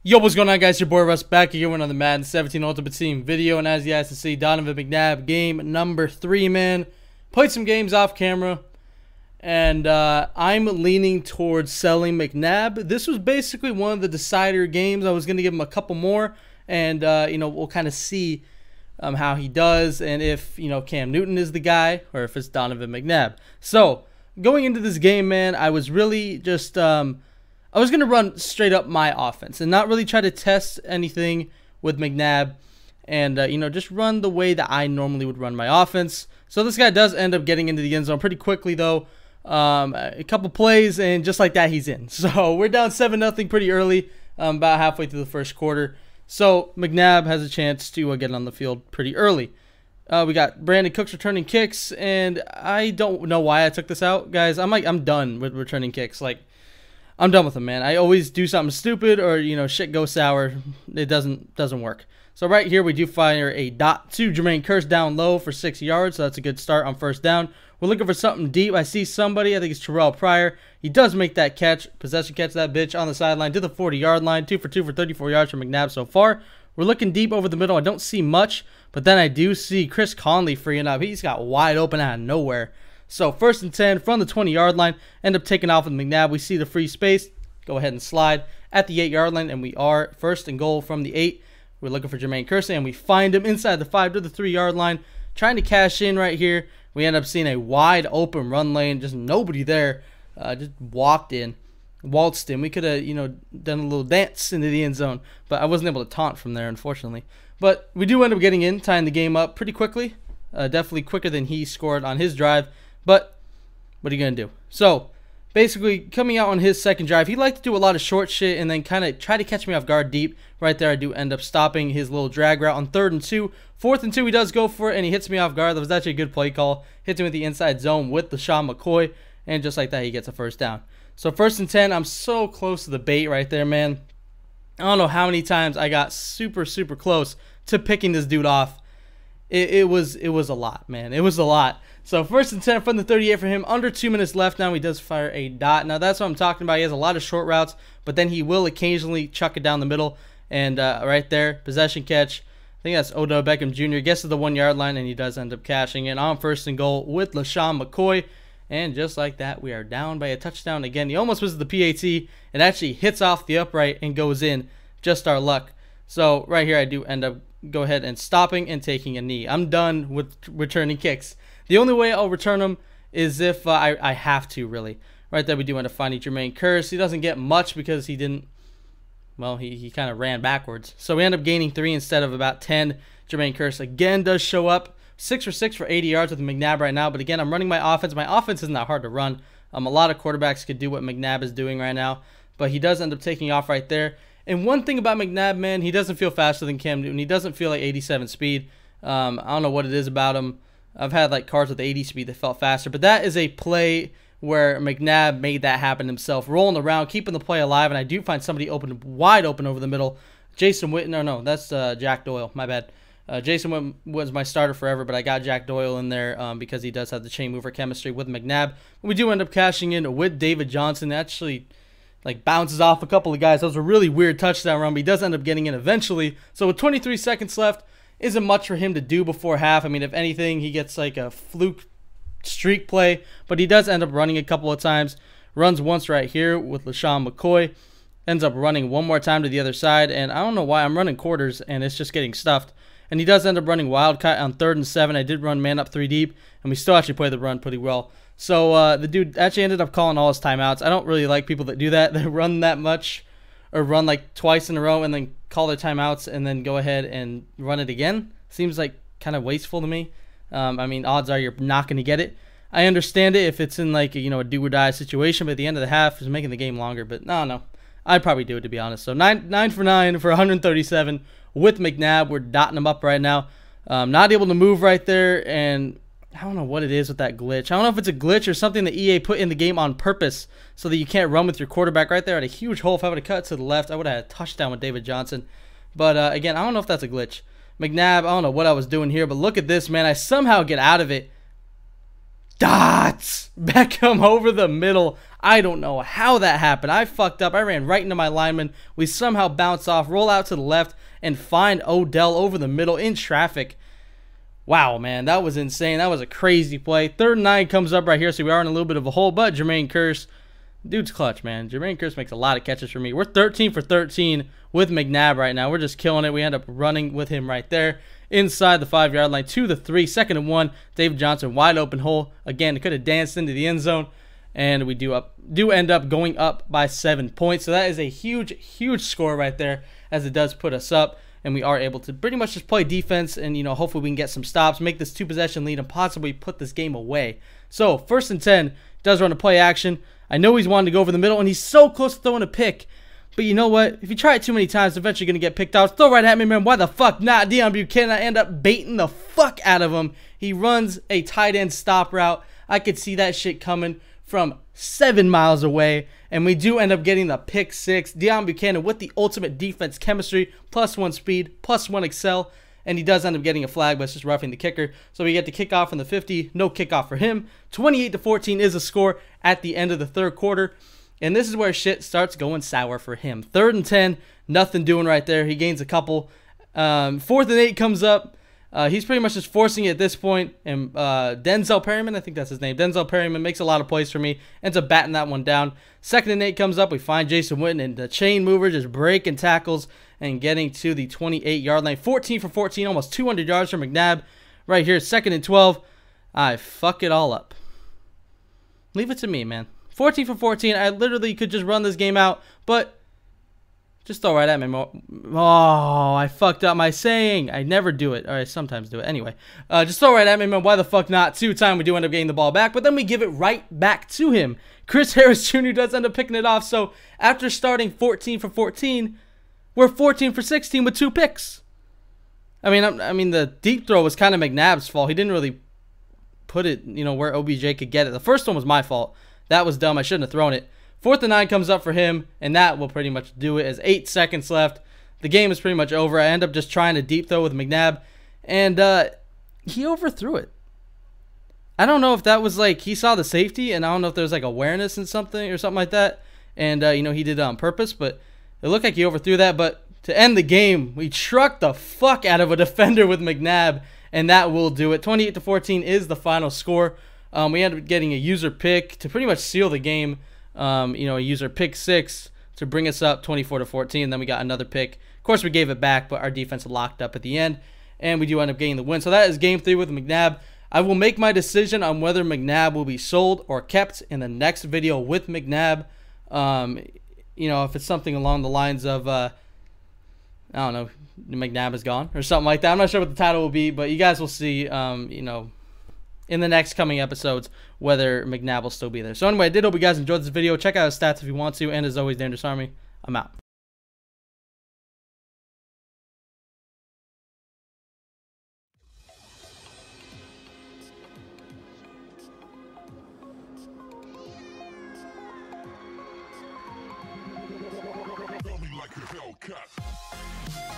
Yo, what's going on, guys? Your boy Russ back again with another Madden 17 Ultimate Team video. And as you guys can see, Donovan McNabb game number 3, man. Played some games off camera, and I'm leaning towards selling McNabb. This was basically one of the decider games. I was going to give him a couple more, and we'll kind of see how he does, and if Cam Newton is the guy or if it's Donovan McNabb. So going into this game, man, I was really just I was going to run straight up my offense and not really try to test anything with McNabb, and just run the way that I normally would run my offense. So this guy does end up getting into the end zone pretty quickly, though. A couple plays, and just like that, he's in. So we're down 7-0 pretty early, about halfway through the first quarter. So McNabb has a chance to get on the field pretty early. We got Brandon Cooks returning kicks, and I don't know why I took this out, guys. I'm done with returning kicks. Like, I'm done with them, man. I always do something stupid, or shit goes sour. It doesn't work. So right here we do fire a dot to Jermaine Kearse down low for 6 yards. So that's a good start on first down. We're looking for something deep. I see somebody. I think it's Terrell Pryor. He does make that catch. Possession catch, that bitch on the sideline to the 40-yard line. 2 for 2 for 34 yards from McNabb so far. We're looking deep over the middle. I don't see much, but then I do see Chris Conley freeing up. He's got wide open out of nowhere. So 1st and 10 from the 20-yard line. End up taking off with McNabb. We see the free space. Go ahead and slide at the 8-yard line, and we are 1st and goal from the 8. We're looking for Jermaine Kearse, and we find him inside the 5 to the 3-yard line, trying to cash in right here. We end up seeing a wide open run lane, just nobody there. Just walked in, waltzed in. We could have, done a little dance into the end zone, but I wasn't able to taunt from there, unfortunately. But we do end up getting in, tying the game up pretty quickly. Definitely quicker than he scored on his drive, but what are you going to do? So basically, coming out on his second drive, he liked to do a lot of short shit and then kind of try to catch me off guard deep. Right there, I do end up stopping his little drag route on 3rd and 2. 4th and 2, he does go for it, and he hits me off guard. That was actually a good play call. Hits him with the inside zone with LaShawn McCoy, and just like that, he gets a first down. So 1st and 10, I'm so close to the bait right there, man. I don't know how many times I got super close to picking this dude off. It was a lot, man. It was a lot. So 1st and 10 from the 38 for him. Under 2 minutes left now. He does fire a dot. Now that's what I'm talking about. He has a lot of short routes, but then he will occasionally chuck it down the middle. And right there, possession catch. I think that's Odell Beckham Jr. Gets to the 1-yard line, and he does end up cashing in on 1st and goal with LaShawn McCoy. And just like that, we are down by a touchdown again. He almost misses the PAT. It actually hits off the upright and goes in. Just our luck. So right here, I do end up go ahead and stopping and taking a knee. I'm done with returning kicks. The only way I'll return them is if I have to, really. Right there, we do end up finding Jermaine Kearse. He doesn't get much because he didn't, well, he kind of ran backwards. So we end up gaining 3 instead of about 10. Jermaine Kearse again does show up. 6 for 6 for 80 yards with McNabb right now. But again, I'm running my offense. My offense isn't that hard to run. A lot of quarterbacks could do what McNabb is doing right now. But he does end up taking off right there. And one thing about McNabb, man, he doesn't feel faster than Cam Newton. He doesn't feel like 87 speed. I don't know what it is about him. I've had like cars with 80 speed that felt faster. But that is a play where McNabb made that happen himself. Rolling around, keeping the play alive. And I do find somebody wide open over the middle. Jason Witten. No, that's Jack Doyle. My bad. Jason Witten was my starter forever, but I got Jack Doyle in there because he does have the chain mover chemistry with McNabb. We do end up cashing in with David Johnson. Actually, like, bounces off a couple of guys. That was a really weird touchdown run, but he does end up getting in eventually. So with 23 seconds left, isn't much for him to do before half. I mean, if anything, he gets like a fluke streak play, but he does end up running a couple of times. Runs once right here with LaShawn McCoy. Ends up running one more time to the other side, and I don't know why I'm running quarters, and it's just getting stuffed. And he does end up running wildcat on 3rd and 7. I did run man up 3 deep, and we still actually played the run pretty well. So the dude actually ended up calling all his timeouts. I don't really like people that do that. They run that much or run like twice in a row and then call their timeouts and then go ahead and run it again. Seems like kind of wasteful to me. I mean, odds are you're not going to get it. I understand it if it's in like a do or die situation, but at the end of the half is making the game longer. But no, I'd probably do it, to be honest. So 9 for 9 for 137 with McNabb. We're dotting him up right now. Not able to move right there, and I don't know what it is with that glitch. I don't know if it's a glitch or something that EA put in the game on purpose so that you can't run with your quarterback right there at a huge hole. If I would have cut to the left, I would have had a touchdown with David Johnson. But again, I don't know if that's a glitch. McNabb, I don't know what I was doing here, but look at this, man. I somehow get out of it. Dots! Beckham over the middle. I don't know how that happened. I fucked up. I ran right into my lineman. We somehow bounce off, roll out to the left, and find Odell over the middle in traffic. Wow, man, that was insane. That was a crazy play. 3rd and 9 comes up right here, so we are in a little bit of a hole, but Jermaine Kearse, dude's clutch, man. Jermaine Kearse makes a lot of catches for me. We're 13 for 13 with McNabb right now. We're just killing it. We end up running with him right there inside the 5-yard line to the 3. 2nd and 1. David Johnson, wide open hole. Again, it could have danced into the end zone, and we do end up going up by 7 points. So that is a huge, huge score right there, as it does put us up. And we are able to pretty much just play defense and, hopefully we can get some stops, make this 2-possession lead, and possibly put this game away. So, 1st and 10, does run a play action. I know he's wanting to go over the middle, and he's so close to throwing a pick. But you know what? If you try it too many times, eventually going to get picked out. Throw right at me, man. Why the fuck not? Deion Buchanan, I end up baiting the fuck out of him. He runs a tight end stop route. I could see that shit coming from 7 miles away, and we do end up getting the pick 6. Deion Buchanan with the ultimate defense chemistry, +1 speed, +1 excel, and he does end up getting a flag, but it's just roughing the kicker. So we get the kickoff from the 50, no kickoff for him. 28-14 is the score at the end of the 3rd quarter, and this is where shit starts going sour for him. 3rd and 10, nothing doing right there. He gains a couple. 4th and 8 comes up. He's pretty much just forcing it at this point, and Denzel Perryman, I think that's his name. Denzel Perryman makes a lot of plays for me, ends up batting that one down. 2nd and 8 comes up. We find Jason Witten, and the chain mover just breaking tackles and getting to the 28-yard line. 14 for 14, almost 200 yards from McNabb right here. 2nd and 12. I fuck it all up. Leave it to me, man. 14 for 14. I literally could just run this game out, but just throw right at me. Oh, I fucked up my saying. I never do it. Or I sometimes do it. Anyway, just throw right at me, man. Why the fuck not? 2-time, we do end up getting the ball back, but then we give it right back to him. Chris Harris Jr. does end up picking it off. So after starting 14 for 14, we're 14 for 16 with 2 picks. I mean, the deep throw was kind of McNabb's fault. He didn't really put it, where OBJ could get it. The first one was my fault. That was dumb. I shouldn't have thrown it. 4th and 9 comes up for him, and that will pretty much do it as 8 seconds left. The game is pretty much over. I end up just trying to deep throw with McNabb, and he overthrew it. I don't know if that was like he saw the safety, and I don't know if there was like awareness in something or something like that, and he did it on purpose, but it looked like he overthrew that. But to end the game, we trucked the fuck out of a defender with McNabb, and that will do it. 28-14 is the final score. We ended up getting a user pick to pretty much seal the game. A user pick 6 to bring us up 24-14. Then we got another pick. Of course, we gave it back, but our defense locked up at the end, and we do end up getting the win. So that is game 3 with McNabb. I will make my decision on whether McNabb will be sold or kept in the next video with McNabb. If it's something along the lines of, I don't know, McNabb is gone or something like that. I'm not sure what the title will be, but you guys will see, in the next coming episodes whether McNabb will still be there. So anyway, I did hope you guys enjoyed this video. Check out his stats if you want to. And as always, Dangerous Army, I'm out. Like a Hellcat.